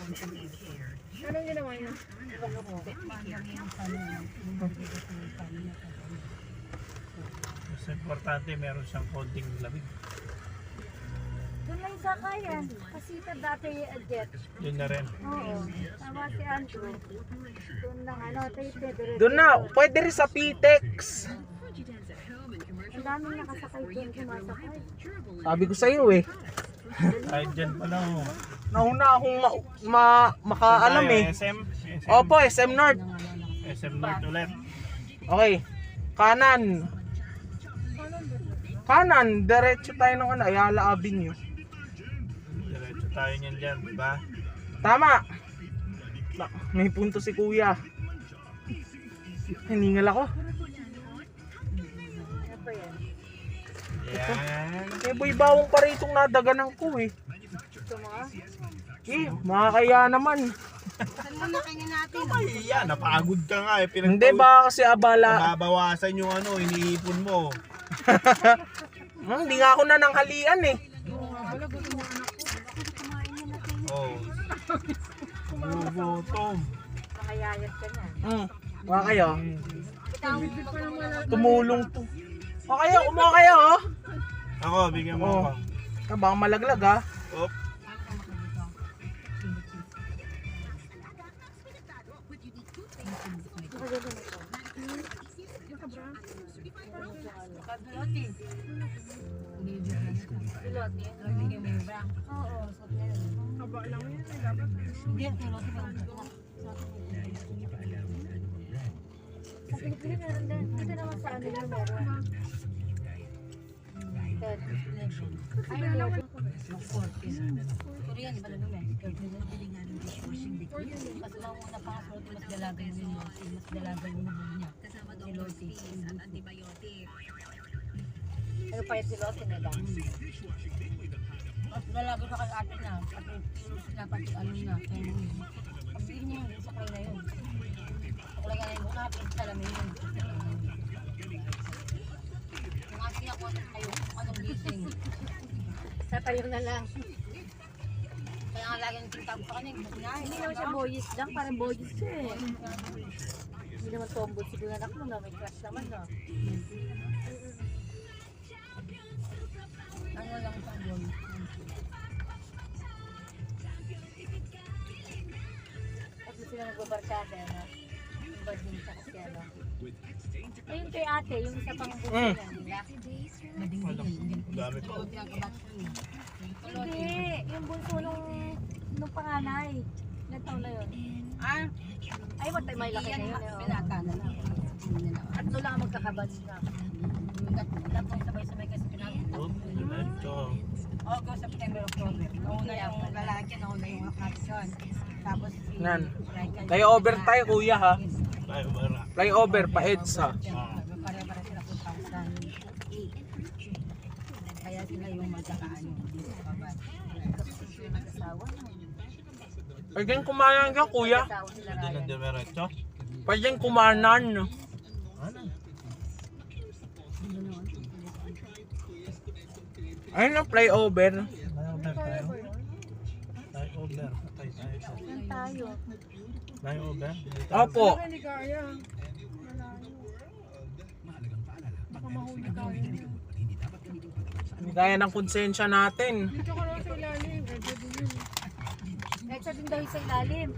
Anong ginawa niya? Mas importante meron siyang konting lamig. Doon lang sa kayan. Kasi ito dati jet. Yun na rin. Oo. Tama si Andrew. Doon lang ano, tayo Doon na, pwede rin sa Pitex. Ang daming nakasakay doon, sumasakay. Sabi ko sa iyo eh. Kahit dyan pa lang. Nauna akong makaalam eh. SM? Opo, SM North. SM North ulit. Okay. Kanan. Kanan, diretso tayo ng ano, Ayala Avenue. Diretso tayo niyan dyan, diba? Tama. May punto si kuya. Hiningal ako. Ano ba yan? Yan. Eh, boy, bawang pa rin itong nadaganan ko eh. Ito mga? Eh, makakaya naman. Saan mo na kainin natin? Iya, napagod ka nga eh. Hindi ba kasi abala? Mababawasan yung ano, iniipon mo. Hindi nga ako nananghalian eh. Oh. Gutom. Makayayat ka na. Mga kayo. Tumulong to. Okay, kumuha kayo oh. Ako, bigyan mo Oh. ako. Baka malaglag ha. Op. Oo, Haba lang yun. Dapat. sa Pilipinas meron din. Dito naman sa ano yung meron. Ay, meron. Korean, di ba lang naman? Pili nga ng dishwashing liquid. Mas mauna pa ako, mas dalagan mo yun. Mas dalagan mo na niya. Kasama daw Lotis at antibiotic. Ano pa yung silot na lang? Mas dalagan na kay ate na. Pati pati ano na. Pagbihin niya yun, sa kanya yun. Ako lang yan, bukapin sa lamin yun. Yung ate ako, kayo, anong gising. Sa tayo na lang. Kaya nga lagi ng tintag sa kanya, Hindi naman siya boys lang, parang boys siya eh. Hindi naman tomboy siguro anak mo na, may crush naman no. ano lang sa boy. Tapos sila nagbabarkada na. Yung bading sa kasi ano. Ayun kay ate, yung isa pang buso niya, nila. Dami pa. Hindi, yung bunso nung panganay. Ilan taon na yun? Ah, Ay, may laki na yun. pinata na lang. At doon lang magkakabad na. Tapos sabay-sabay kasi pinagpunta. Op. Diretso. August, September, October. Nauna yung lalaki, nauna yung action. Tapos Nan. Flyover tayo kuya ha. Tayo bara. Flyover pa EDSA. pare-pare sila 2008. Kaya sila yung magkakaano. Nag-asawa na. Pwede kumanan ka kuya. Asawa sila Hindi na Ryan. diretso. Pwede kumanan. Ano? Ayun na flyover. Flyover tayo. Flyover. Patay tayo. Saan tayo? Flyover. Dito. Opo. Baka hindi kaya. Baka mahuli tayo. Gaya ng konsensya natin. Dito ka lang sa ilalim. Pwede yun. Kahit sa din daw yung sa ilalim.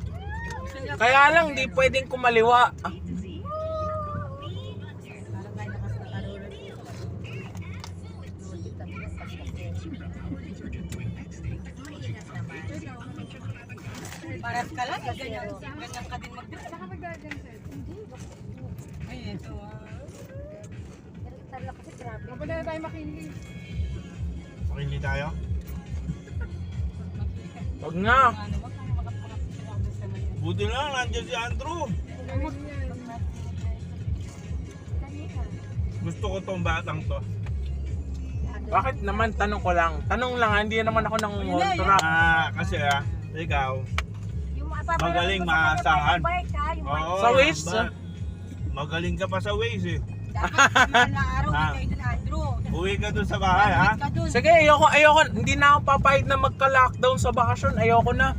Kaya lang di pwedeng kumaliwa. Paras ka lang, ganyan ka din mag-dress. Baka magdaganset. Ay, ito Pero itarla kasi grabe. Mapala na tayo makindi. Okay, hindi tayo? Wag nga. Ano ba kung makapulap sila ang gusto naman yun? Buti lang, nandiyan si Andrew. Galing yan. Gusto ko tong batang to. Bakit naman? Tanong ko lang. Tanong lang, hindi naman ako nangungontra. Kasi ikaw, Yung magaling maasahan. Bike ha, yung bike. Oo, Sa Waze? Magaling ka pa sa Waze eh. Dapat sa mga na araw na kayo ng Andrew. Uwi ka doon sa bahay, ha? Ka dun. Sige, ayoko. Hindi na ako papayag na magka-lockdown sa bakasyon. Ayoko na.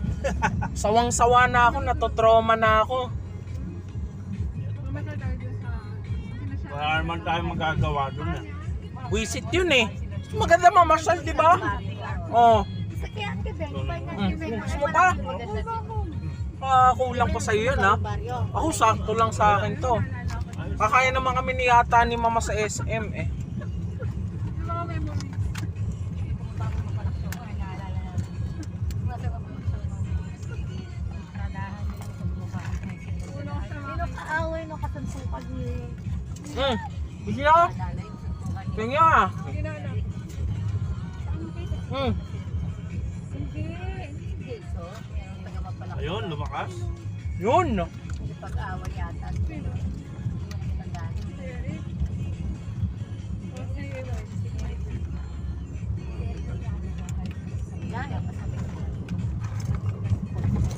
Sawang-sawa na ako, natotrauma na ako. Mamatay tayo dun sa... Wala naman tayo magagawa doon, eh. Wisit yun eh. Maganda mamasyal, di ba? Oo. Sa kaya ang gabi, Gusto mo pa? Kulang pa sa'yo yun, ha? Ako, sakto lang sa akin to. Kakaya naman kami ni yata ni mama sa SM, eh. Yung mga memories. Una ko sa mga... Sino kaaway no kasansukan ni... Gusto niya? Tingnan ah. Sige na, anak. Hindi. Hindi. So, yung taga-mapalak. Ayun, lumakas. Yun. Pag-away yata. Sino? Si Eric? O si Ewan?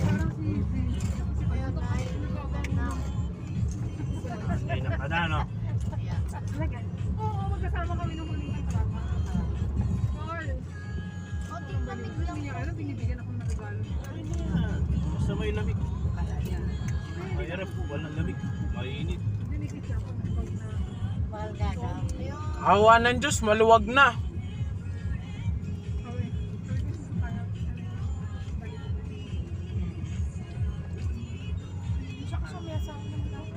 Parang si Vince. Si Payato. Ay, nakada, no? Oo, magkasama kami nung huling kontrata. Carl. Hindi niya alam, binibigyan ako ng regalo. Basta may lamig. Mahirap po, walang lamig. Mainit. Dinikit siya ako ng bag na... Mahal nga na. Awa ng Diyos, maluwag na. Awe. Sabi ko sa kanya, Saka sa may asawa naman ako.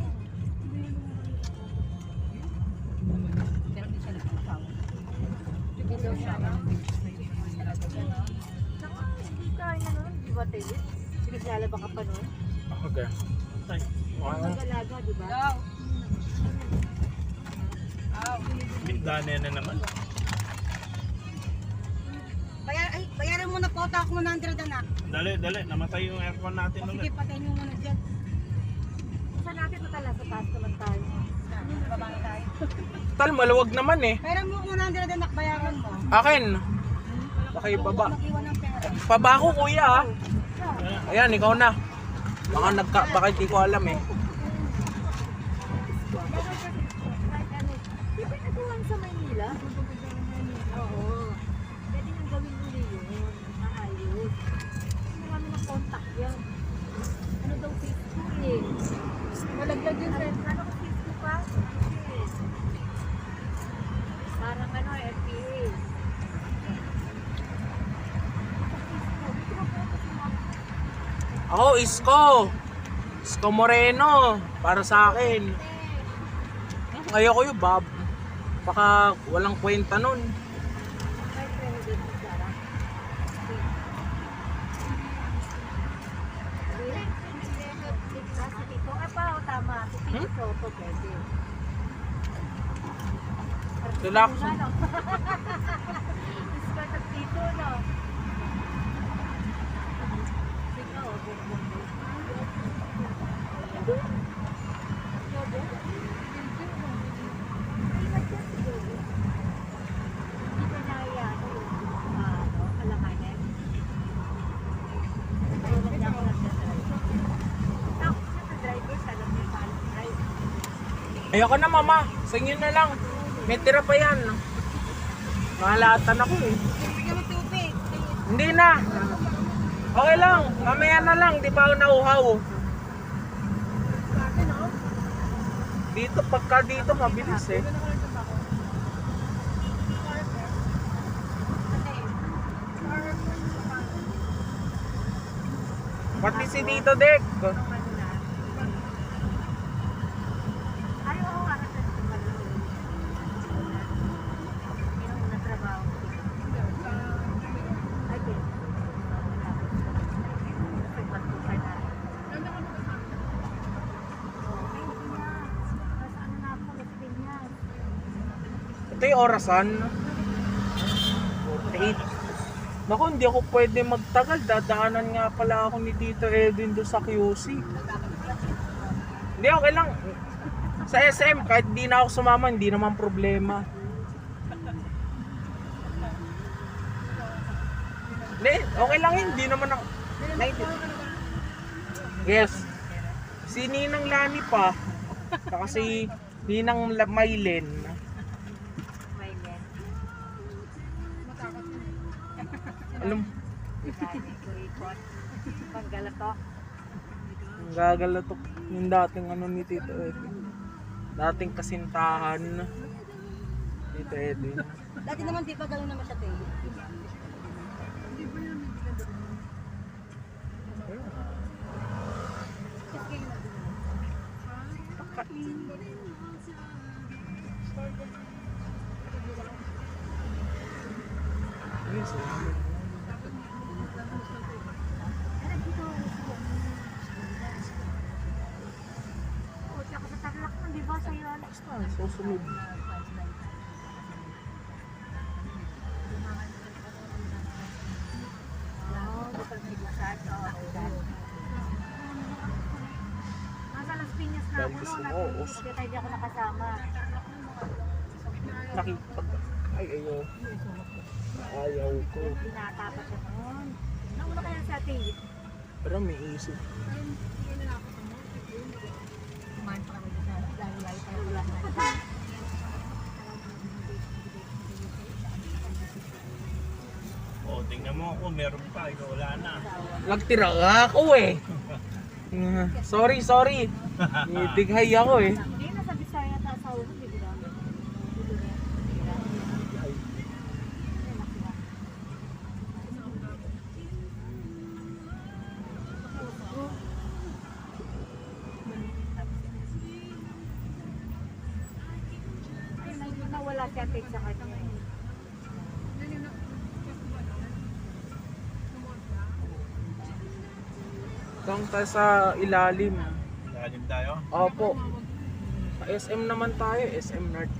Pero di siya nagpupaw. Hindi daw siya. Saka hindi tayo na nun. Di ba tayo? Pinaglalaba ka pa nun? Okay. Ay, Mag-alaga, di ba? Go! bigdane na naman. Bayaran mo na po ako 100 anak. Dali, namatay yung aircon natin Sige, ulit. patayin mo muna dyan. Saan natin matala sa taas naman tayo? Baba na tayo. Tal, maluwag naman eh. Bayaran mo 100 anak, bayaran mo. Akin. Baka ibaba. Mag-iwan ng pera. Paba ko kuya ah. Ayan, ikaw na. Baka hindi ko alam eh. Di ba nagawan sa Maynila? Oo. Pwede nang gawin uli yun. Maayos. Marami ng contact yan. Ano daw Facebook eh? Malaglag yun sa... Ano ko Facebook pa? Parang ano, FPA. Ako, Isko Moreno. Para sa akin. Ayoko yung Bob. Baka walang kwenta nun. May president si Sarah. Si Tito. Ay pa, tama. Si Tito Soto pwede. Relax. Ano? Isko at Tito, no? Sige, o. Ayoko na mama. Sa inyo na lang. May tira pa yan. Mahalatan ako eh. Bigyan mo tubig. Hindi na. Okay lang. Mamaya na lang. Di pa ako nauhaw. Dito, pagka dito, mabilis eh. Pati si Tito Dek. Ay, oo, ano sa Yung unang trabaho. Ay, di. Pagpatukan na. Ito yung orasan. 48. Naku, hindi ako pwede magtagal. Dadaanan nga pala ako ni Tito Edwin doon sa QC. Hindi, okay lang. Sa SM, kahit di na ako sumama, hindi naman problema. Hindi, okay lang yun. Hindi naman ako... Yes. Si Ninang Lani pa. Saka si Ninang Maylen. May men. Alam, Dali ko ikot. Panggalatok. ang gagalatok yung dating ano ni Tito Edwin. Dating kasintahan. Tito Edwin. Dati naman di pa gano'n naman siya tayo. Yes, O, tsaka sa Tarlac mo, di ba? Sa'yo, Alex. susunod. Oo, kapag may massage, oo, massage. Nasa Las Piñas na ako, no? Kaya tayo di ako nakasama. Nakipag... Ay, ayaw. Ayaw ko. Binata pa siya noon. Nauna kaya sa ating Pero may isip. kumain pa kami sa lalo-lalo tayo wala na. O, tingnan mo ako, meron pa, ikaw wala na. Nagtira nga ako eh. Sorry. Itighay ako eh. Hindi, nasa Bisaya at asawa ko, di ba? Nawala si ate sa kanya. Doon tayo sa ilalim. Lalim tayo. Opo. Sa SM naman tayo, SM North.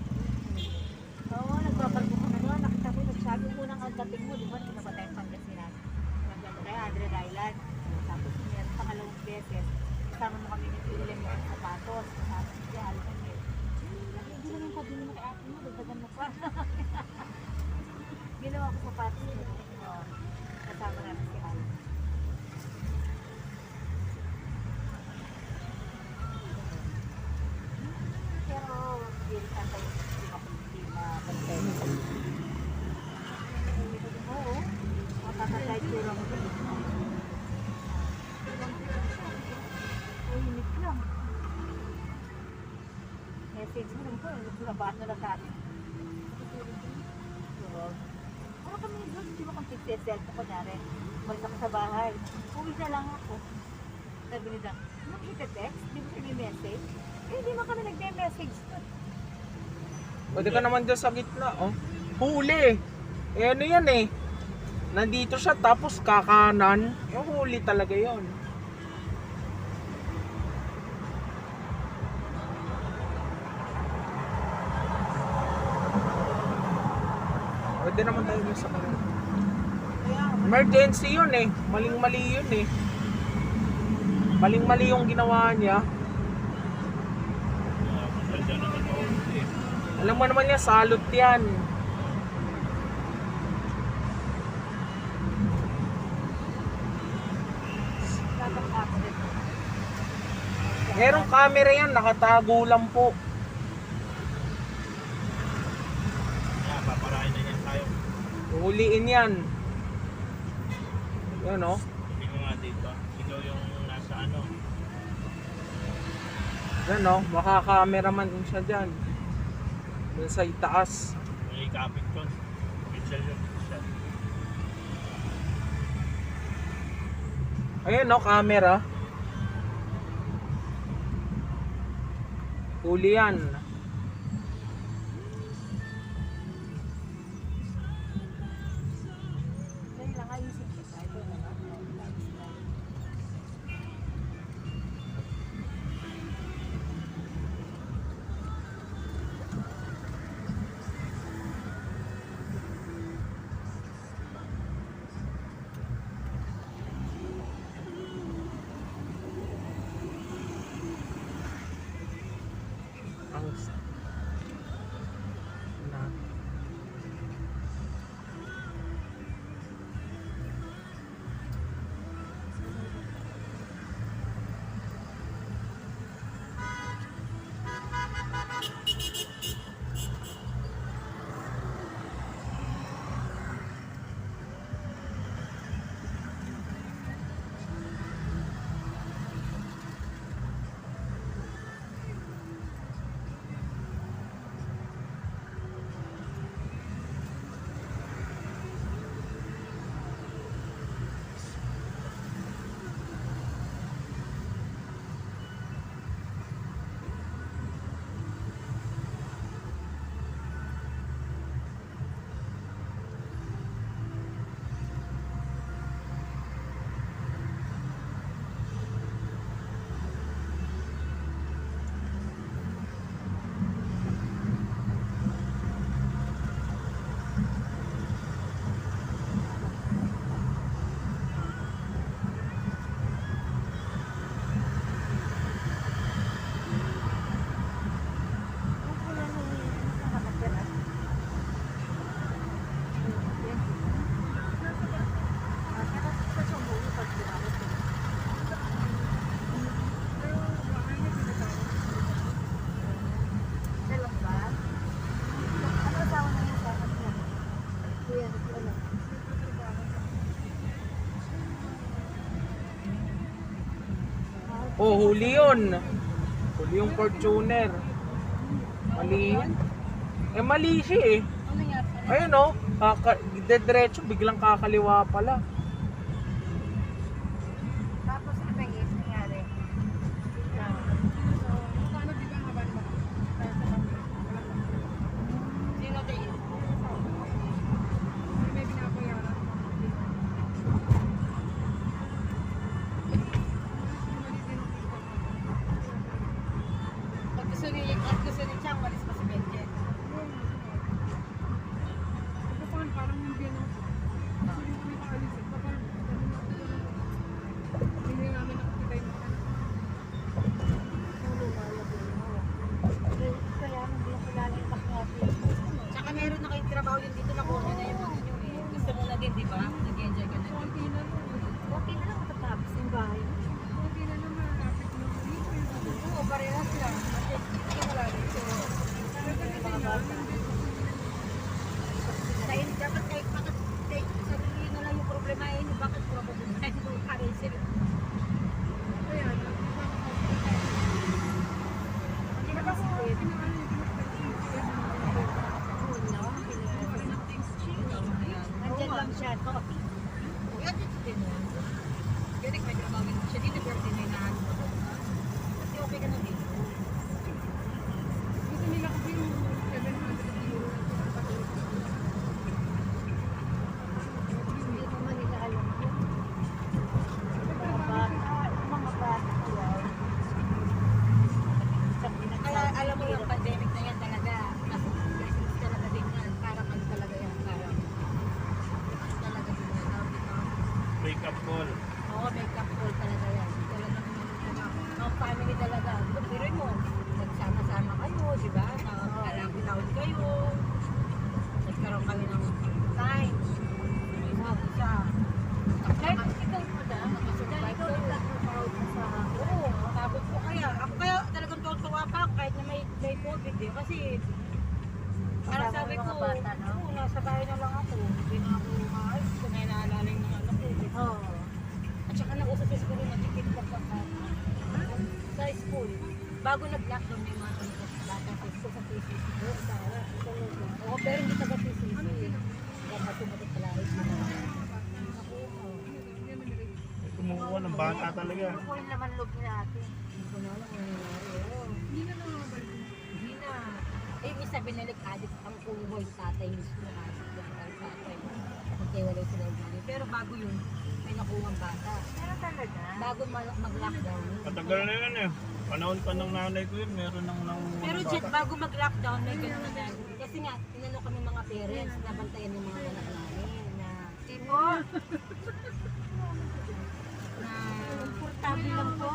Oo, nagbabarko ka na doon. Nakita mo, nagsabi mo nang ang dating mo, di ba? Pinapatay ang Pangasinan. Nagbabarko tayo, Andre Island. Tapos meron pangalawang beses. Kasama mo kami ng ilim mo ang sapatos. Tapos siya, alam mo eh. Hindi naman pabili mo kay ate mo, dagdagan mo pa. Ginawa ko sapatos. Oo, kasama namin si Al. Pero, hindi ka tayo, hindi mabantay. Oo, matatagay tura mo dun. Init lang. Message mo lang po, nabaan na lang sa atin. Ano kami doon, di ba kung pagsiself ko kunyari, umalis ako sa bahay, uwi na lang ako. Sabi nila, ano kita-text? Di mo siya message? Eh, di mo kami nagme-message doon. Pwede ka naman dyan sa gitna, oh. Huli! Eh ano yan eh. Nandito siya tapos kakanan. Yung huli talaga yon. Pwede naman tayo dyan sa kanan. Emergency yun eh. Maling-mali yun eh. Maling-mali yung ginawa niya. Nandiyan naman ako. Alam mo naman niya, salot yan. Dapat accident. Merong camera yan, nakatago lang po. Kaya, paparahin na yan tayo. Huliin yan. Yan oh. Hindi mo nga dito. Ikaw yung nasa ano. Yan oh, makakameraman din siya dyan. Dun sa itaas. May ikapit ko. Picture yung picture. Ayun oh, camera. Huli yan. Dahil lang ayusin kita. Ito na nga. Ang Oh, huli yun. Huli yung Fortuner. Mali yun. Eh, mali siya eh. Ano nangyari? Ayun oh, diretso, biglang kakaliwa pala. Tapos ano ba yung nangyari? Paano di ba nga ba naman? Kaya sa kami. Sino tayo? May binabayaran. Pag gusto ni Chang, malis pa si Benje. Kapag parang hindi ano. Kasi yung kami paalis. Kapag hindi namin nakakita yung mga Kaya hindi ko kilala yung bakit. Tsaka meron na kayong trabaho yun dito, nakuha na yung ano nyo eh. Gusto mo na din, di ba? Nag-enjoy ka na din. konti na lang. Okay na lang matatapos yung bahay. Konti na naman. Lapit na dito. Oo, parehas lang. Kasi hindi wala dito. Dahil dapat kahit bakit sabihin na lang yung problema eh, bakit problema yung karesil. Kaya na. Hindi na kasi pwede. Nandyan lang siya. No? Kaya dito din mo. Kaya may trabaho din siya dito, pero din na kasi okay ka na dito. Gusto nila kasi yung 700 euro lang sa patuloy. Hindi naman nila alam yun. Mga bata yan. Kaya alam mo yung pandemic na yan talaga, kasi blessings talaga din yan, parang ano talaga yan, parang talaga din yan, tawag dito. Wake up call. Oo, make-up call talaga yan. Talaga ang family talaga. Pero mo, nagsama-sama kayo, di ba? Nakakalapit kayo. Nagkaroon kami ng time. Isa. Kahit ikaw mo na, kahit ikaw nagtatrabaho ka sa Oo, tapos ko kaya. Ako kaya talagang tuwa pa ako kahit na may COVID eh. Kasi parang Kasama sabi yung ko, mga bata, no? oo, nasa bahay na lang ako. Hindi na ako maayos. Kung may naalala yung mga anak ko. Oo. At saka nauso sa school yung nagtikitlog ka pa. Sa school. Bago nag-lockdown may mga bata sa school sa PCC. Oo, pero hindi taga PCC. Kaya matumatot pala ay Kumukuha ng bata talaga. Ako yung laman loob ni ate. Hindi ko na alam kung ano nangyari. Oo. Hindi na lang mga balik. Hindi na. Eh, yung isa binalik addict ang kubo yung tatay mismo. Addict yung tatay. Magkiwalay sila yung bali. Pero bago yun, may nakuha ang bata. Pero talaga. Bago mag-lockdown. Matagal na yun eh. Panahon pa ng nanay ko yun, meron ng Pero Jet, bago mag-lockdown, may gano'n na dahil. Kasi nga, tinanong kami mga parents, nabantayan yung mga anak namin na Tipo, na komportable lang po.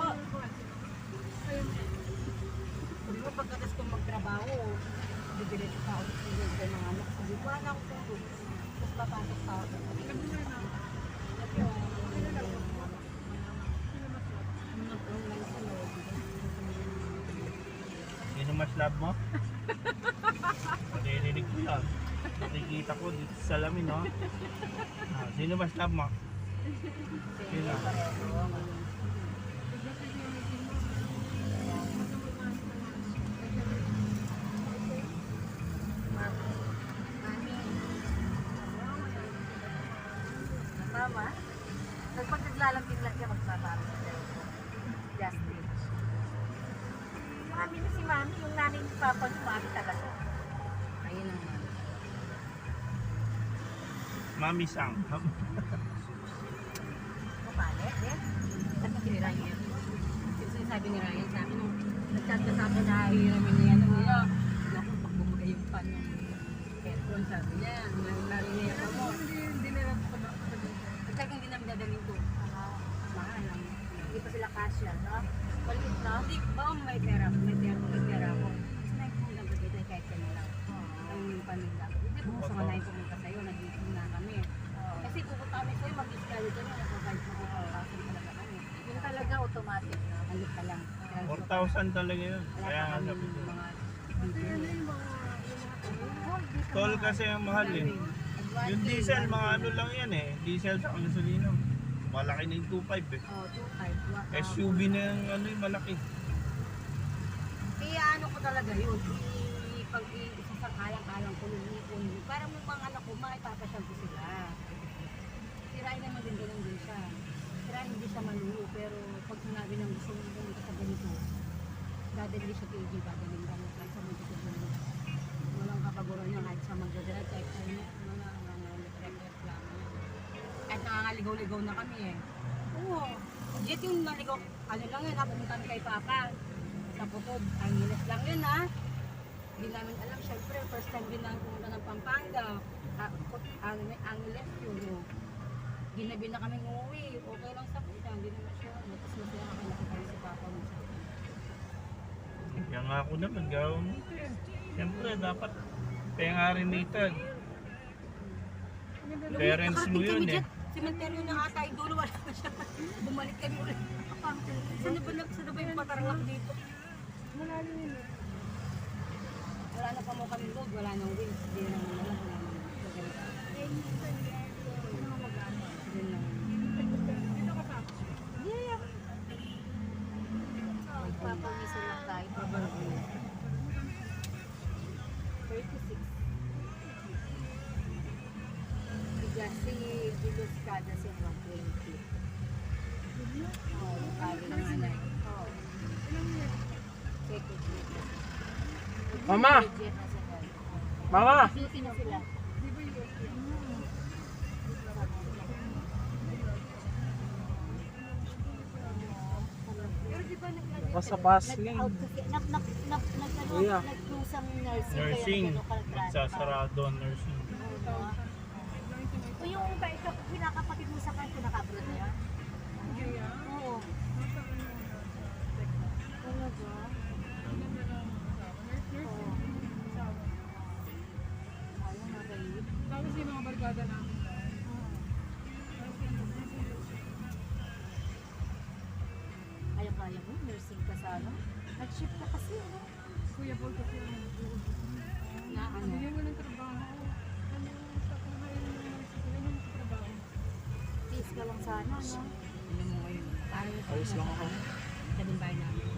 di ba pagkatas kong magtrabaho, bibilit pa ako sa mga anak. Sabi ko, anak ko, tapos papasok pa ako. Sino mas love mo? Naririnig ko yan. Nakikita ko dito sa salamin, no? Sino mas love mo? Sino? Tama. Pag naglalambing lang siya, magsasabi siya. Justin. Mami na si Mami, yung nanay ni Papa ni Mami talaga. Ayun ang mga. Mami Sang. Kumalit, eh. At kasi ni Ryan. Yung sinasabi ni Ryan sa akin, nung nagsasabi na hiramin niya, ano niya, naku, pakbumagay yung pan ng aircon, sabi niya, narinig ako mo. Hindi nila pala. At talagang hindi namin dadaling to. Mahal lang. Hindi pa sila kasya, no? Maliit na. Hindi, may pera ako. Mas na yung lang dito kahit ka na lang. Ang yung pamilya. Hindi po gusto ko na yung pumunta sa'yo, nag-iisip na kami. Kasi pupunta kami sa'yo, mag-discard kami, nag-provide mo ko, talaga kami. Yun talaga automatic, no? Alit ka lang. 4,000 talaga yun. Wala Kaya pa nga kami sabi ko. mga Toll kasi ang mahal eh. Yung diesel, mga ano lang yan eh. Diesel sa gasolina. malaki na yung 2.5 eh. Oh, 2.5. SUV na yung ano yung malaki. Kaya ano ko talaga yun, pag isasakalang-kalang ko ng ipon, para mo mga anak ko, maipapasyal ko sila. Sirain naman din ganun din siya. Sirain hindi siya malulo, pero pag sinabi ng gusto mo pumunta sa ganito, dadali siya PG, dadalhin ka mo kahit sa mga ganito. Walang kapaguran niya kahit sa magdadala, kahit sa inyo, reklamo niya. Kahit nakangaligaw-ligaw na kami eh. Oo, jet yung naligaw, ano lang yun, pumunta kay Papa. Sa Putod, Angeles lang yun ha. Hindi namin alam, syempre, first time din namin pumunta ng Pampanga. Angeles yun. Oh. Ginabi na kami umuwi, okay lang sa puta, hindi naman siya. Tapos masaya kami nakita si Papa mo sa Kaya nga ako naman, gawin mo. Siyempre, dapat pengarinitan. Parents mo yun eh. Cementerio na ata yung dulo, wala na siya. Bumalik kami ulit. Saan na ba yung patarangap dito? Malalim yun. Wala na pa mo kami road, wala nang wheels. Hindi na naman wala nang Dito ka pa. Magpapamisa lang tayo. 36. Bigas si Bilos kada si 120. Oo, kali na na. Oo. Second year. Mama! Third year na sila. Mama! Duty na sila. Di ba yung Pero di ba Basta Pasling. nag-out kasi, Kuya. nag-closang nursing. Nursing. Kaya nagano ka Magsasarado ang nursing. O yung ba ikaw, pinakapatid mo sa kanto, naka-abroad na yan? Oo. Talaga? Oo. Ayaw na kayo. Tapos yung mga barkada namin. Kaya mo, nursing ka sa ano? Nag-shift ka kasi, ano? Kuya Paul kasi yung na ano. bigyan mo ng trabaho. Ano sa kumain mo ng sila yung trabaho. Tiis ka lang sana, no? Ano mo ngayon? Parang Ayos lang ako. Sa din bahay namin.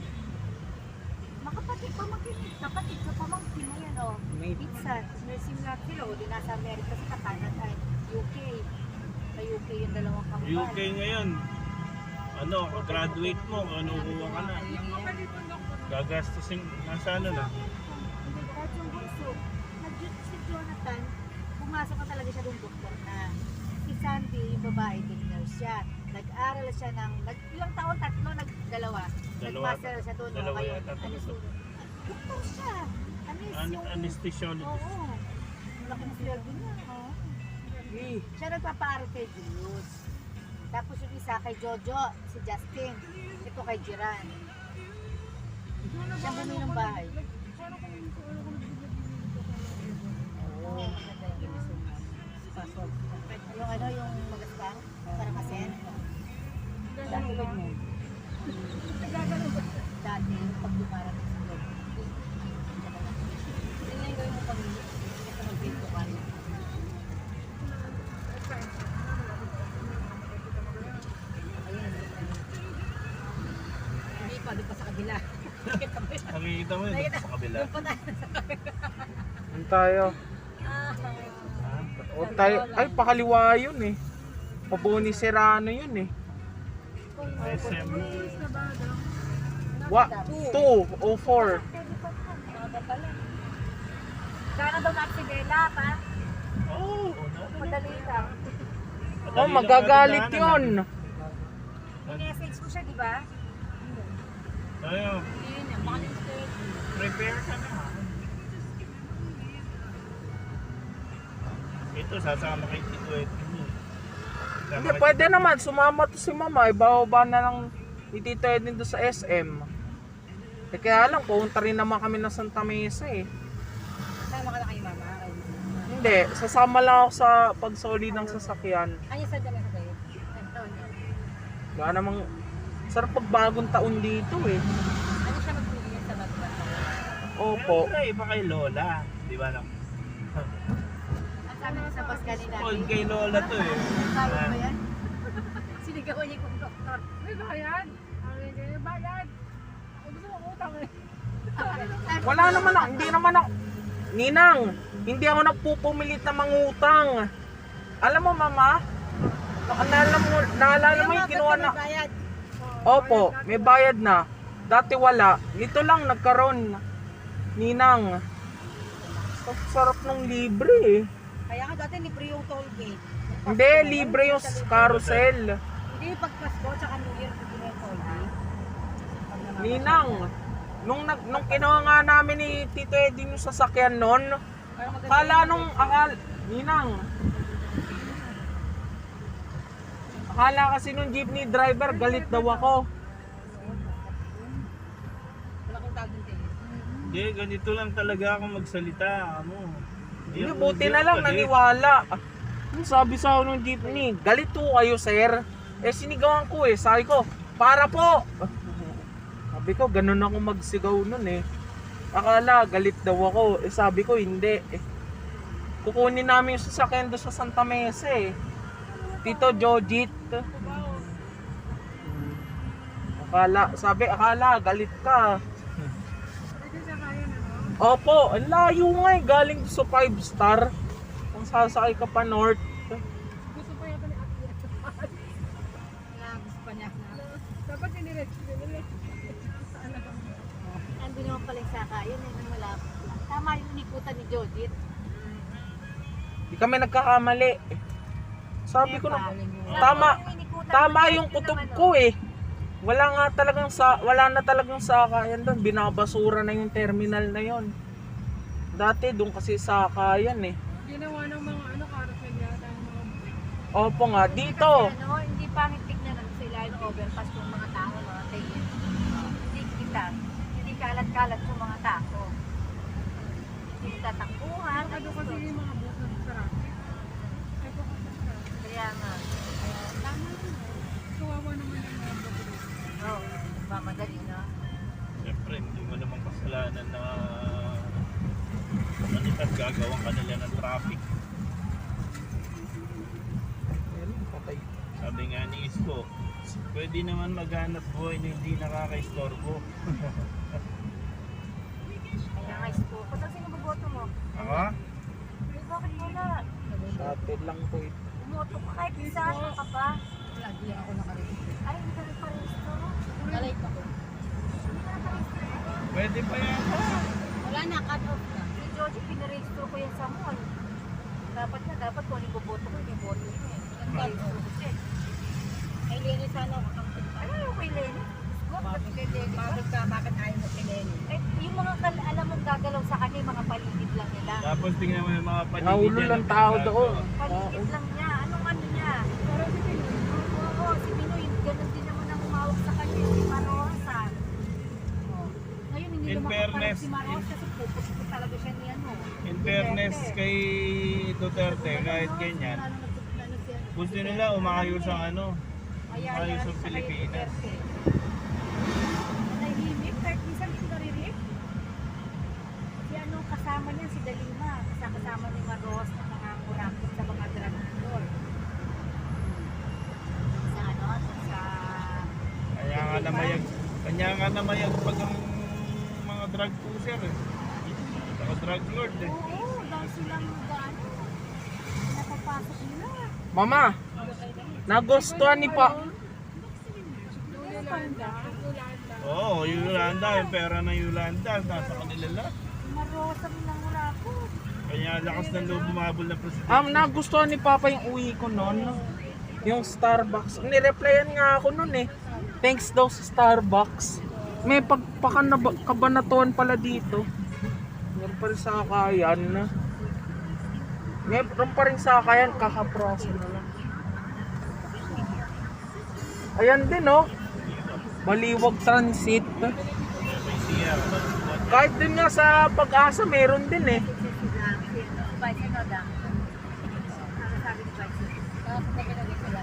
Makapatid pa kapatid ka pa mo yan, oh. Mate. Minsan, nursing lang sila, o di nasa Amerika sa Canada, UK. Sa UK yung dalawang kambal. UK ngayon, ano, graduate mo, ano kuha ka na. Gagastusin, nasa ano na. Kahit yung bunso, si Jonathan, pumasok na talaga siya doon doktor na. Si Sandy, yung babae din nurse siya. Nag-aral siya ng, ilang taon, tatlo, nagdalawa. Dalawa. Nag-master siya doon. Dalawa Ngayon, yata ano, tatlo. doktor siya. Yung, Anesthesiologist. oo. Laki ng sweldo niya. Oo. Siya nagpapaaral kay Julius. Tapos yung isa kay Jojo, si Justin. Ito kay Jiran. Siya bumili ng bahay. Paano kung ano kung nagbibigay Oo, maganda yung ginising mo. Pasok. Yung ano, yung magaspang, parang asen. Dahil mo. Dati, pag dumarating sa loob. Hindi na yung gawin mo pag hindi ka mag-pinto ka rin. Ayun. Hindi pa, doon pa sa kabila. Nakikita mo yun sa kabila. Doon pa tayo. Ano tayo? Ah, O tayo, ay pakaliwa yun eh. Paboni Serrano yun eh. SM. Wa, 204. Sana daw natin si Bella, pa? Oh, Madali lang. Oh, magagalit yun. I-message ko siya, di ba? Tayo, yun yan. Baka yung skirt. prepare ka na. Ito, sasama kay Tito Edwin. Hindi, pwede naman. Sumama to si mama. Ibababa na lang itito din doon sa SM. Eh kaya lang, pumunta rin naman kami ng Santa Mesa eh. Sama ka na kay mama. Hindi, sasama lang ako sa pagsoli ng sasakyan. Ano sa dala sa kayo? Wala namang, sarap pag bagong taon dito eh. Ano siya magbibigay sa bata? Opo. Siyempre, iba kay Lola. Di ba lang? Ang sabi ko sa bus kanina. Old kay Lola to eh. Kaya ba yan? Sino Sinigawan niya kung doktor. May bayad. May bayad. Gusto mo utang eh. Wala naman ako, hindi naman ako. Ninang, hindi ako nagpupumilit na mangutang. Alam mo mama, naalala mo yung kinuha na. Bayad. Opo, may bayad na. Dati wala. Ito lang nagkaroon. Ninang. Ang sarap ng libre eh. Kaya nga dati libre yung toll gate. Hindi, libre yung carousel. Hindi, pag Pasko, tsaka New Year, libre yung toll gate. Ninang, nung kinuha nga namin ni Tito Edwin yung sasakyan nun, Ninang, akala kasi nung jeepney driver, galit daw ako. Wala kong tagong tayo. Hindi, ganito lang talaga ako magsalita. Hindi, buti na lang naniwala. Sabi sa ako nung jeepney, galit po kayo sir. Eh sinigawan ko eh, sabi ko, para po. Sabi ko, ganun ako magsigaw nun eh. Akala, galit daw ako. Eh sabi ko, hindi. Kukunin namin yung sasakyan doon sa Santa Mesa eh. Tito Jojit. Akala, galit ka. Kasi siya kaya na, no? Opo, ang layo nga eh, galing sa 5 star. Kung sasakay ka pa north. Gusto pa yata ni Ate. Gusto pa niya. Dapat inirex. Andun naman pala yung sakayan, yun ang malapit lang. Tama yung inikutan ni Jodit. Di kami nagkakamali. Sabi ko na, tama yung kutob ko eh. Wala na talagang sakayan doon. Binabasura na yung terminal na yon. Dati doon kasi sakayan eh. Ginawa ng mga carousel yata yung mga Opo nga, dito. Ano, hindi pangit tignan ng sila yung overpass ng mga tao, mga tingin. Hindi kita. Hindi kalat-kalat yung mga tao. Hindi tatakbuhan. ano kasi yung mga bus na sa traffic. Ay, baka sa traffic. Kaya nga. Tama rin. Kawawa naman yung mga bus. Oo, mamadali na. Siyempre, hindi mo naman kasalanan na manitas gagawan ka nila ng traffic. Sabi nga ni Isko, pwede naman maghanap buhay na hindi nakaka-istorbo. Kaya nga isko. Kung sino boboto mo? Ako? Ay, bakit wala? Shuttle lang po ito. Bumoto ka kahit isa, ano ka pa? Wala, di ako nakaregister. Ay, hindi ka nagparehistro. Nalate ako. Hindi ka nagparehistro. Pwede pa yan. Wala na, cut off na. Si George, pinarehistro ko yan sa mall. Dapat kung ano yung boboto ko, yung boto niya eh. Nagparehistro ko siya. Ay, Lenny, sana ako kang Ano yung kay Lenny? Bakit kay Lenny? Bakit ayaw mo kay Lenny? Eh, yung mga alam mong gagalaw sa kanya, yung mga paligid lang nila. Tapos tingnan mo yung mga paligid Naulo yan lang ng tao pagkakaroon. doon. Paligid lang niya. Anong ano niya? Parang si Pinoy. Oo, si Pinoy, ganun din naman ang umawak sa kanya, si Marosa. Oh. Ngayon, hindi In naman fairness, si Marosa kasi pupusok talaga siya ni ano. In fairness kay Duterte, kahit ganyan, gusto nila umayos ang ano, umayos ang Pilipinas. Nahihimik, kahit minsan hindi naririp. Si ano, kasama niya, si Dalima, kasama ni Maros na mga kurakot sa mga drug store. Sa ano, sa... Kanya nga namayag pag ang mga drug pusher eh. Saka drug lord eh. Oo, dahil silang ano, napapasok nila. Mama, nagustuhan ni pa. Yolanda. Oo, Yolanda, yung pera ng Yolanda, nasa kanila lahat. Marosa nilang kurakot. Kanya lakas ng loob bumabol na presidente. Nagustuhan ni Papa yung uwi ko noon. Yung Starbucks. Nireplyan nga ako noon eh. Thanks daw sa Starbucks. May pagpakabanatuan pala dito. Meron pa rin sakayan. Meron pa rin sakayan, kakaproso na lang. Ayan din oh. Baliwag Transit. May siya, Kahit din nga sa Pag-asa meron din eh. Vice ano daw? Ano sabi ni Vice? Tapos na pinagay sila.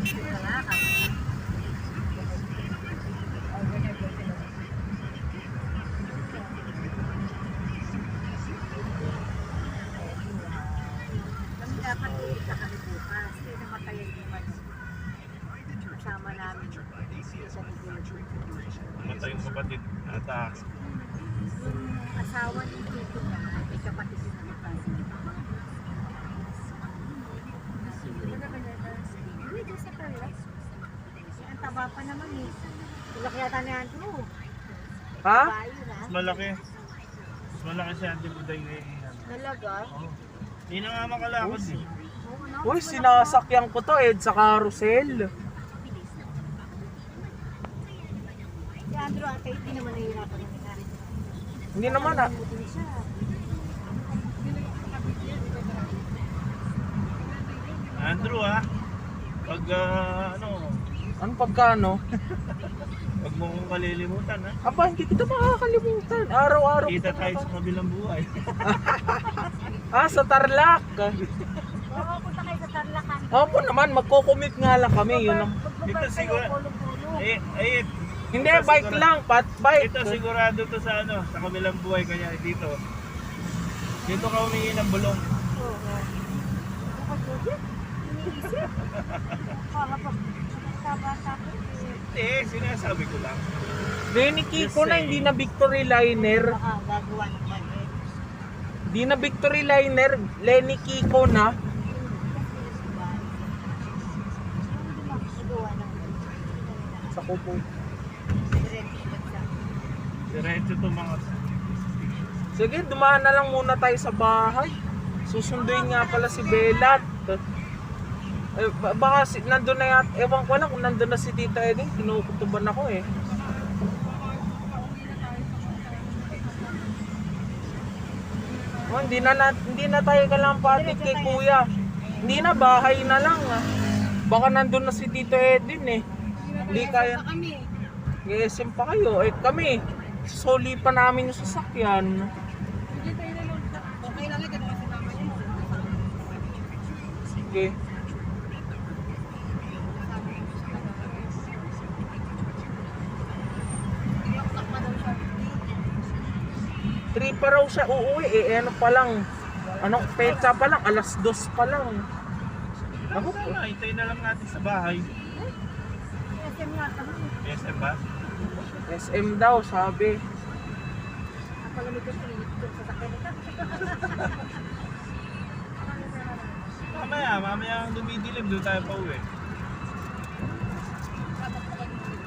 Wala ka. Oh, ganyan po sila. Kami dapat ulit na kami bukas. Kaya namatayan yung ano. siya ni Joji. Matay yung kapatid ata. Yung asawa ni Tito na, may kapatid yung nakapasok. Uy, doon sa Tarlac. Ang taba pa naman eh. Tulak yata ni Andrew. Ha? Bayo na. Mas malaki. Mas malaki si Auntie Buday ngayon. Nalaga. Oh. Hindi na nga makalakad eh. Oo, ano? Uy, sinasakyan ko to, Ed, sa carousel. Si Andrew ate, hindi naman nahihirapan ng ina. Hindi naman ah. Din siya. Andrew pag ano, Ano pagkano? wag mo kong kalilimutan ha. Aba, hindi kita makakalimutan. Araw-araw Kita kita tayo sa kabilang buhay. Sa Tarlac. Oo, punta kayo sa Tarlacan. Opo naman, magko-commute nga lang kami. Yun ang... Ito siguro, Hindi, bike lang, pat bike. ito sigurado to sa ano, sa kabilang buhay kanya dito. Dito ka humingi ng bulong. Oo. Ako, Joji, iniisip. Para pag bata ko Sinasabi ko lang. Lenny Kiko na, hindi na Victory Liner. baka gagawa ng budget. Hindi na Victory Liner, Lenny Kiko na. Sa kubo. Diretso to mga. Sige, dumaan na lang muna tayo sa bahay. Susunduin nga pala si Belat. Baka nandun na yata, ewan ko lang kung nandun na si Tita Eding, kinukutuban ako eh. Oh, hindi na tayo kalampati kay Kuya. Hindi na, bahay na lang ah. Baka nandun na si Tita Edin eh. Hindi kaya. SM pa kayo. Eh kami, soli pa namin yung sasakyan. Okay lang ito kasi mama niya. Sige. Three pa raw siya uuwi eh. Ano pa lang. Anong petsa pa lang? Alas 2 pa lang. Ako po, hintayin na lang natin sa bahay. SM yata mo. SM ba? SM daw, sabi. Napalamig ko sa sakyan nito. Mamaya ang dumidilim, doon tayo pa uwi.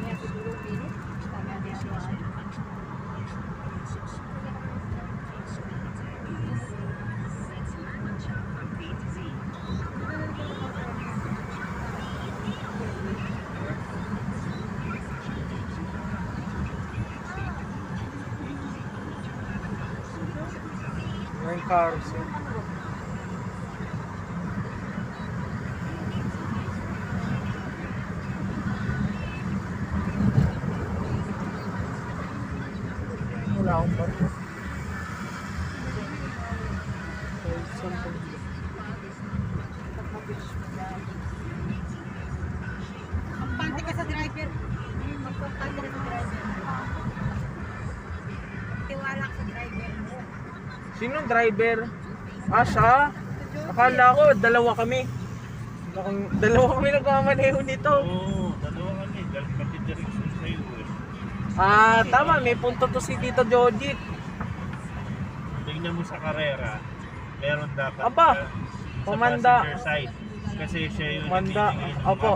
Kaya siguro minute. Tama na yan. Yung carousel. Wala akong barko. Pante ka sa driver. Magpapante ka sa driver. Tiwala ka sa driver mo. Sinong driver? Siya? Akala ko, dalawa kami. Dalawa kami nagmamaneho nito. Oo, dalawa kami. Dahil pati direksyon sa'yo eh. Tama, may punto to si Tito Jojit. Tingnan mo sa karera, meron dapat Aba, sa pamanda. passenger side. Kasi siya yung Manda, nagbibigay ng opo.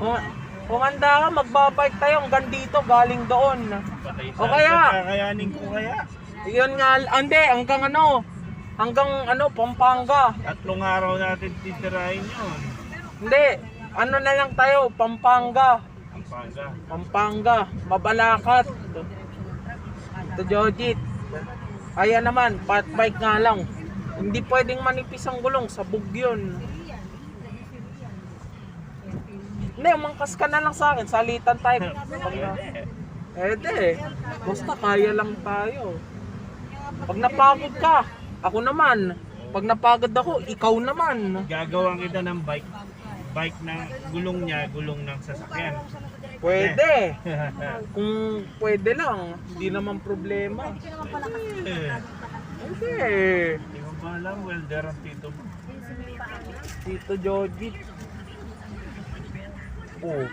map. Kung handa ka, magbabike tayo hanggang dito, galing doon. Patay O kaya? kakayanin ko kaya. Yun nga, hindi, hanggang Pampanga. 3 araw natin titirahin yun. Hindi, na lang tayo, Pampanga. Pampanga. Pampanga, Mabalacat. Ito Jojit. Ayan naman, bike nga lang. Hindi pwedeng manipis ang gulong, sabog yun. Hindi, umangkas ka na lang sa akin, salitan tayo. Pwede. Basta kaya lang tayo. Pag napagod ka, ako naman. Pag napagod ako, ikaw naman. Gagawan kita ng bike. Bike na gulong niya, gulong ng sasakyan. Pwede. Kung pwede lang, hindi naman problema. Hindi. Hindi mo ba alam, welder ang tito mo. Tito Jojit. Oh.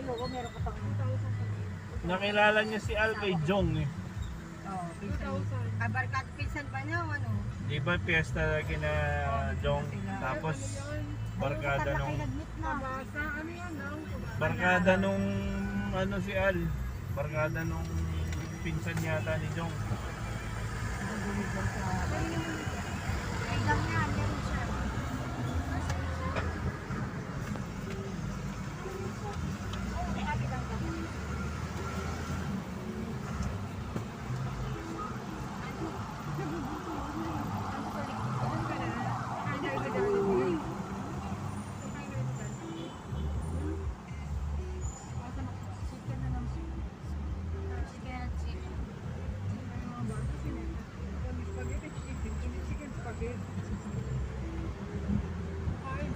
Ay, oo, meron ka pang... Nakilala niya si Al kay Jong eh. Oo, pinsan. Barkat pinsan pa niya, o ano? Di ba piyesta kina Jong? Tapos barkada nung Pabasa, ano yan, no? barkada nung ano si Al. Barkada nung pinsan yata ni Jong. Ay lang yan, meron siya.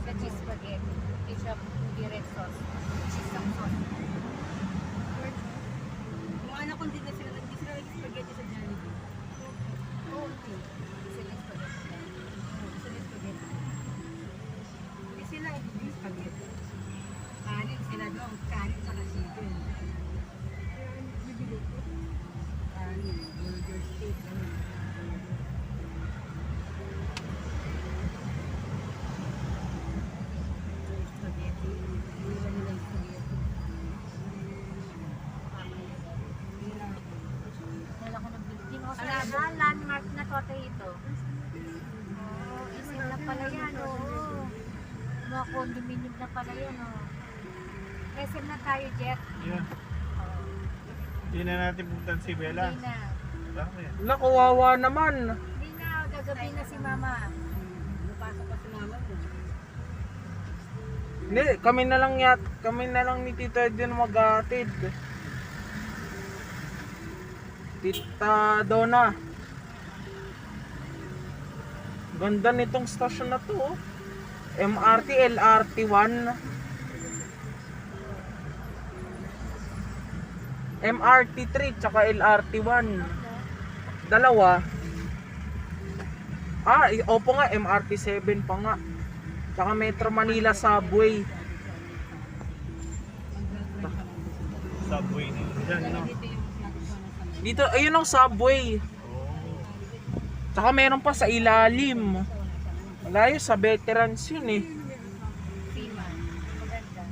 Sa cheese spaghetti. Ketchup, hindi red sauce. Cheese ang sauce. Yung anak ko hindi na sila, hindi sila nag-spaghetti sa Jollibee. Oo, hindi. Hindi sila spaghetti. Hindi sila spaghetti. Hindi sila spaghetti. Kanin sila doon. Kanin sa chicken. Kanin, burger steak. Spaghetti. Hindi ba nila spaghetti? Dala ko ng building. O sana, landmark na to ito. Oo, isim na pala yan, oo. Mga condominium na pala yan, oo. SM na tayo, Jet. Yeah. Oo. Hindi na natin puntan si Bella. Hindi na. Bakit? Nakuwawa naman. Hindi na, gagabi na si Mama. Napasok pa si mama mo. Hindi, kami na lang ni Tita Edwin mag-aatid. Tita Donna. Ganda nitong stasyon na to, oh. MRT, LRT1. MRT3 tsaka LRT1. Dalawa. Opo nga, MRT7 pa nga. Tsaka Metro Manila Subway. Subway din dyan, no? Dito, ayun ang subway. Tsaka meron pa sa ilalim. Malayo sa veterans yun eh. Sima. Maganda.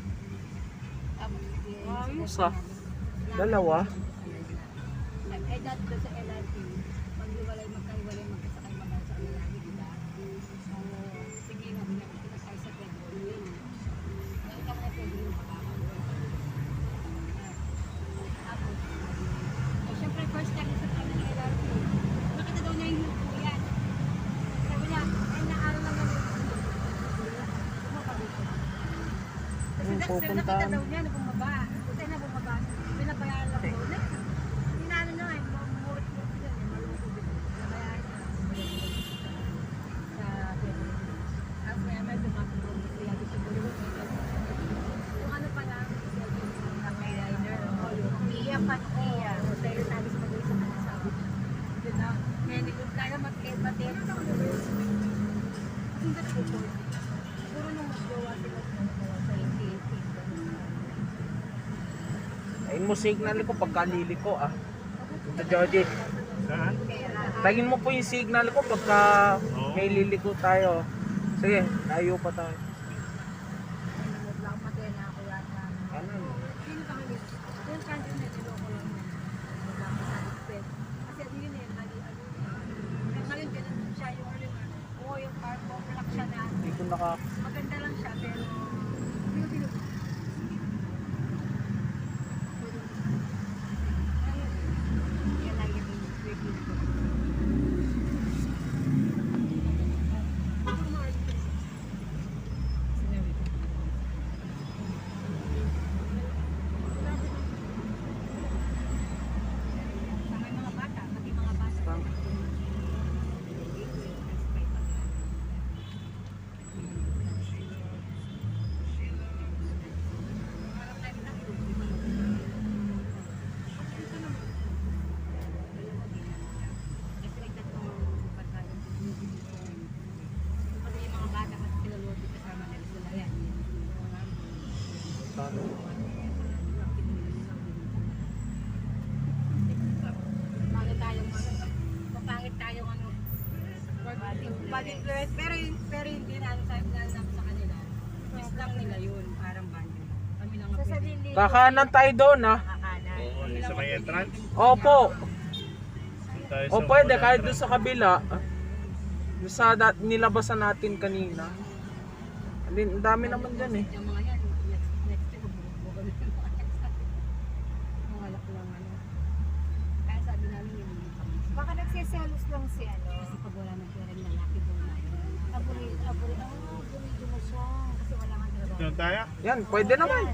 Ayos ah. Dalawa. Eh, dati doon sa LRT, pag magkaiwalay magkasakay mga sa lalaki, di ba? So, sige nga, pinakasakay sa Pedro yun. Nakita ko na Pedro yung makakawin. Tapos, syempre first time sa kami ng LRT, nakita daw niya yung lupo yan. Sabi niya, ay naaral lang naman yung lupo. Kasi nakita daw niya na bumaba. Kasi na bumaba. Pinabayaan lang daw niya. Inaano niya eh, mamurit-murit yan eh, malungkot din. Pinabayaan niya. Sa Pedro. Tapos may dumatulong siya dito sa Bulungan. Yung ano pa lang, yung may rider. Iya pa, iya. Dahil sabi sa mag-isa sa mga sabi. Yun na. Kaya nagod tayo mag-ed-batin. Kasi hindi ko po. Puro nung magawa sila sa 88. Ayun mo signal ko pagka liliko ah. Ito Jody. Saan? Tagin mo po yung signal ko pagka may liliko tayo. Sige, tayo pa tayo. Naglamatay na ako yata. Ano? Sino ka ngayon? Yung country na niloko lang na. Naglamatay. Kasi yun eh, ngayon ganun siya yung ano nga. Oo, yung parko, black siya na. Hindi ko naka... Maganda lang siya, pero hindi ko pinag- Yan lang yung review ko. Sinabi ko. Sa may mga bata, pati mga bata. bad influence. Pero hindi na ano sabi na lang sa kanila. Miss lang nila yun, parang bando. Kami lang ang Sa pwede. sarili ko, Kakanan tayo doon ha. kakanan. Oo, sa may entrance. Opo. Doon tayo O sa pwede, mall kahit entrance. doon sa kabila. Doon sa nilabasan natin kanina. Ang dami naman dyan eh. Yung mga yan, next time, magbubugan na yung mga yan sa atin. Mga alak lang ano. Kaya sabi namin yung kami. Baka nagsiselos lang si ano. Kasi pag wala ng pera yung lalaki doon na yun. Aburido mo siya. Kasi wala nga trabaho. Doon tayo. Yan, pwede naman.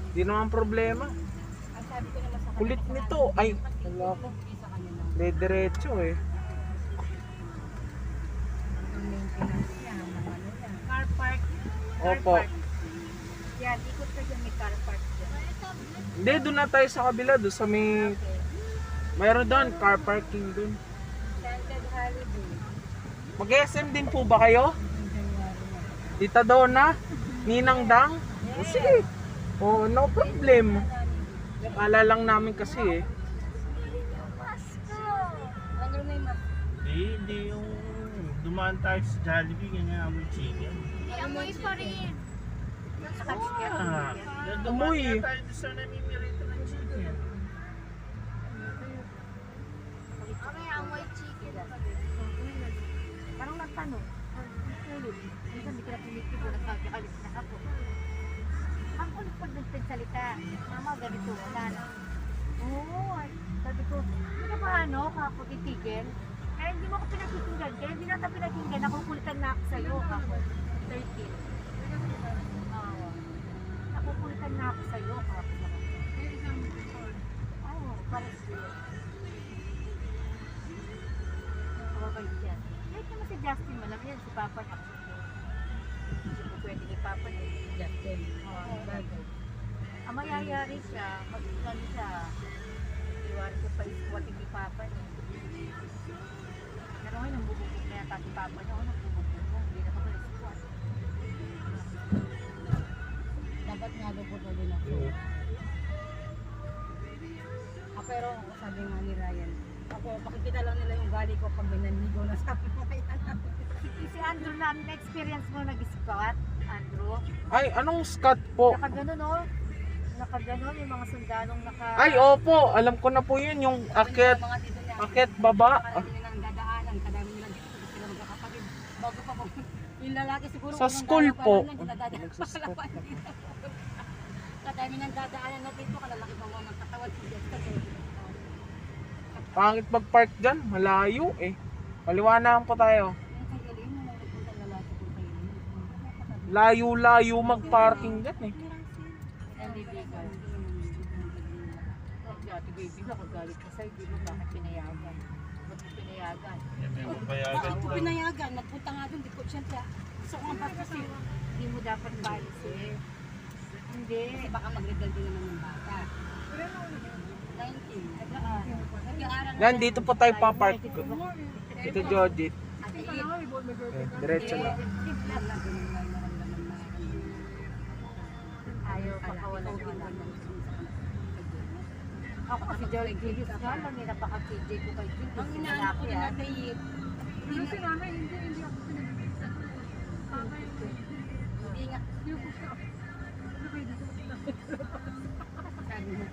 Hindi naman problema. Ang sabi ko naman sa kanila, Kulit nito. Ay, wala ko. hindi sa kanila. Diretso eh. Ang maintenance niya, ang mga ano niya. Car park. Opo. Yan, ikot ka dyan, may car park dyan. Hindi, doon na tayo sa kabila. Doon sa may... Mayroon doon, car parking doon. Scented holiday. Mag-SM din po ba kayo? Tita Donna? Ninang Dang? O, sige. Oh, no problem. Akala lang namin kasi eh. Ano na yung Hindi yung dumaan tayo sa Jollibee, ganyan amoy chicken. Amoy pa rin. Ah, Amoy. dumaan tayo doon sa namimirito ng chicken. Amoy, amoy chicken. Parang nagtanong. Ulit. Minsan hindi ko na pinitibo. Nagkakalit na ako. Ang ulit pag nagsalita. Mama, ganito. Wala na. Oo. Sabi ko, hindi ka ba ano, kapag itigil? Eh, hindi mo ako pinakikinggan. Kaya hindi na kita pinakinggan. Nakukulitan na ako sa'yo. Ako, 13. Oo. Nakukulitan na ako sa'yo. Ako, oo, parang siya. Nakababay yan. Kahit naman si Justin, malam yan. Si Papa niya. Hindi ko pwede kay Papa niya. Justin. Oo, bagay. Ang mayayari siya, mag-iwan siya. Iwan ko pa iskwati kay Papa niya. Pero ngayon, nambubukok na yata si Papa niya. Ako nambubukok ko. Hindi na ako na-squat. Dapat nga daw po din ako. Pero sabi nga ni Ryan, ako makikita lang nila yung gali ko pag binanligo na sabi ko kaya namin. Si Andrew na, na-experience mo nag-squat, Andrew? Ay, anong scat po? Nakaganon, no? Nakaganon, yung mga sundanong naka... Ay, opo. Alam ko na po yun. Yung akit, Mga dito niya. akit baba. Parang hindi nilang dadaanan, kadami nilang dito sila magkakapatid. Bago pa po, yung lalaki siguro Sa unang school dadaan po. pa lang, dadaan pa lang dito. Kadami ng dadaanan na dito, kalalaki pa mga katawan si Jessica. Pangit mag-park dyan. Malayo eh. Paliwanaan po tayo. Yung kay Galing, nung nagpunta lalaki po kayo. Layo-layo mag-parking dyan eh. Nalibigan. Dati baby na, kagalit ka sa'yo, di mo bakit pinayagan? Bakit pinayagan? Yan may magbayagan Bakit ko pa. pinayagan? Nagpunta nga doon, di ko siyempre. Gusto ko nga kasi. Hindi mo dapat balisin. Hindi. Kasi baka mag-rebel din naman yung bata. 19. Nag-aaral na. Yan, dito po tayo papark. Ito Jodit. Ate, Diretso lang. Ayaw pakawalan-walan. Ako kasi Joy Julius nga lang, napaka-KJ ko kay Jim. Ang inaano ko din natin Pero si nanay, hindi ako pinag-iisa. Tatay, hindi nga. hindi ko siya. Ano kayo dito? Sabi mo,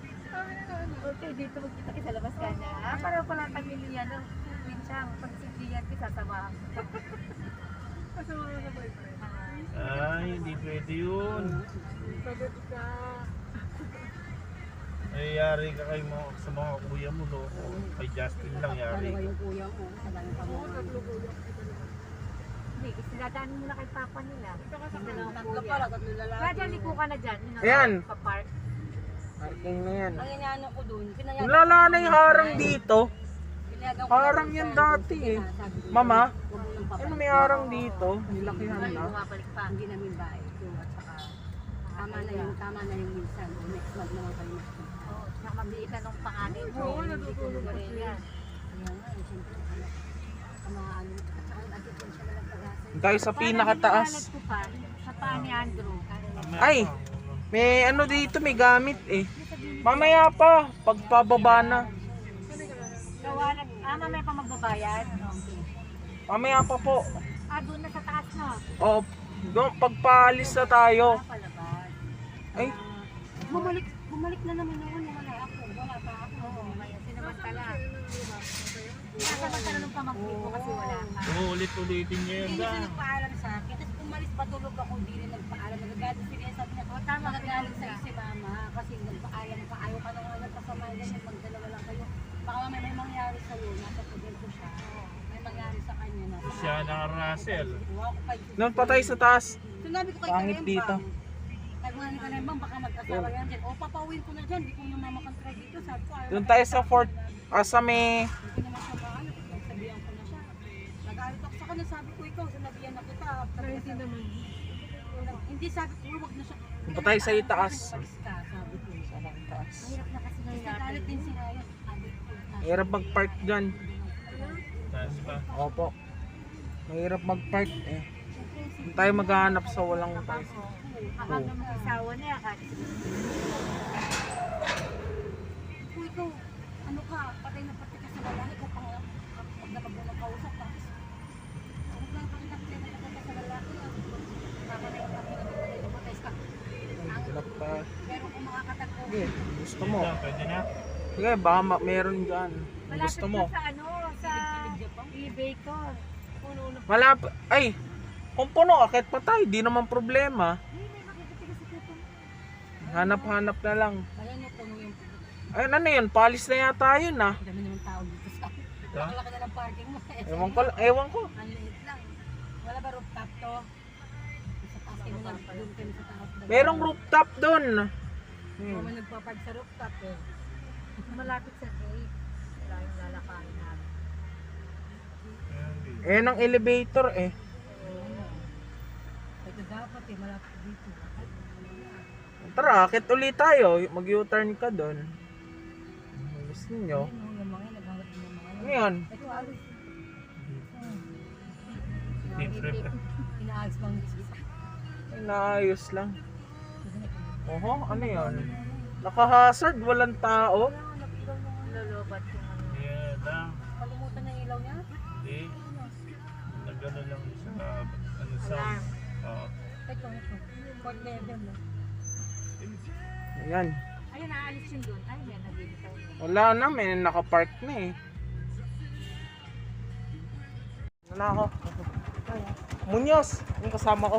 Okay, dito magkita kayo sa labas ka na. Pareho pala kami niya, no? Pinsang, pag si Gian, sasamahan. Kasama mo na boyfriend. Ay, hindi pwede yun. Sagot ka. Ay, yari ka kay sa mga kuya mo, loko. Kay Justin lang yari dalawa ka. yung kuya ko. Sabi pa mo. Oo, tatlo ko yung Hindi, kasi dadaanin mo na kay Papa nila. Hindi lang Tatlo pala, tatlo lalaki. Kaya dyan, liko ka na dyan. Yun ang Ayan. papark. Parking na yan. Ang inaano ko doon, pinayagan. Wala na yung harang dito. Pinayagan ko Harang na yan doon dati sa- eh. sabi ko, Mama, huwag mo nang ano papalit. may harang dito? Nilakihan Ay, na. bumabalik pa. Hindi namin bahay ko at saka tama na yung minsan. Next month naman kayo magpunta. Oo, nakamagliitan ng panganin mo. Oo, Hindi ko natutulog lumarin ako. yan. Kaya nga, siyempre, ang mga ano, at saka nandito siya na lang pag-asa. Tayo sa pinakataas. Parang ko pa, sa paa ni Andrew. Ay! May ano dito, may gamit eh. Mamaya pa, pagpababa na. Gawa na, mamaya pa magbabayad. Mamaya pa po. doon na sa taas na. O, pagpaalis na tayo. Palabas. Ay, Bumalik na naman noon. Wala ako. Wala pa ako. Oo, kaya sinamantala. Sinasamantala nung pamangkin ko kasi wala ka. Oo, ulit-ulitin niya yun Hindi ba? siya nagpaalam sa akin. Tapos umalis patulog ako, hindi rin nagpaalam. Nagagalit sila. Sabi niya, Tama, magagalit sa si mama. Kasi nagpaalam ka. Ayaw ka nang nagpasama. Ganyan, magdalawa lang kayo. Baka may mangyari sa'yo. Nasa poder ko siya. May mangyari sa kanya. Siya na Russell. nung patay sa taas. Sinabi ko kay Pangit Kalembang. dito. Sabi nga ni Kalembang, baka mag-asawa yan dyan. O, papawin ko na dyan. Hindi ko na mamakontra dito. Sabi ko, ayaw. Doon tayo sa fort, sa may, Hindi ko naman siya maano. Sabihan ko na siya. Nagalit ako sa kanya. Sabi ko, ikaw, sinabihan na kita. Crazy naman. Hindi, sabi ko, huwag na siya. Doon tayo sa itaas. Umalis ka, sabi ko. taas. Mahirap na kasi ngayon natin. Nagalit din sila yan. Sabi ko, Mahirap mag-park dyan. Taas pa. Opo. Mahirap mag-park eh. Doon tayo maghahanap sa walang tayo. Kapag na mag-isawa niya, kasi kung ikaw, ano ka, patay na patay ka sa lalaki ko pang pag napag mo kausap ka. Huwag lang pakita ko na patay ka sa lalaki. Baka na yung patay na patay ka. Hanap pa. Pero kung makakatagpo, Sige, gusto mo. Pwede na? Sige, baka meron dyan. Kung gusto mo. sa ano, sa eBay ko. Malapit. Ay, kung puno, akit patay. Di naman problema. Hanap-hanap na lang. kaya nyo puno yung Ay, ano yun? Palis na yata yun ah. dami naman tao dito sa nakalaki na ng parking mo. Ewan ko. Ang liit lang. Wala ba rooftop to? Sa taas kayo na, doon kami sa taas. Merong rooftop dun. Kami nagpapag sa rooftop eh. Malapit sa gate. Wala yung lalakarin namin. Eh, ng elevator eh. Ito dapat eh, malapit dito. Tara, akit ulit tayo. Mag-U-turn ka dun. Gusto nyo? Ayun, yung mga naghanap ng mga Ano yun? ito alis. Different. Inaalis bang isa. Ay, naayos lang. Oho, ano yun? Naka-hazard, walang tao. Lolobat yung ano. Yeah, lang. Kalimutan na yung ilaw niya. Hindi. Nagano lang sa ano sa Oo. Ito. Court level no. Ayan. Ayun, naalis yun doon. Ay, yan, nabibitaw. Wala na, may nakapark na eh. Ano na ako? Munyos, yung kasama ko.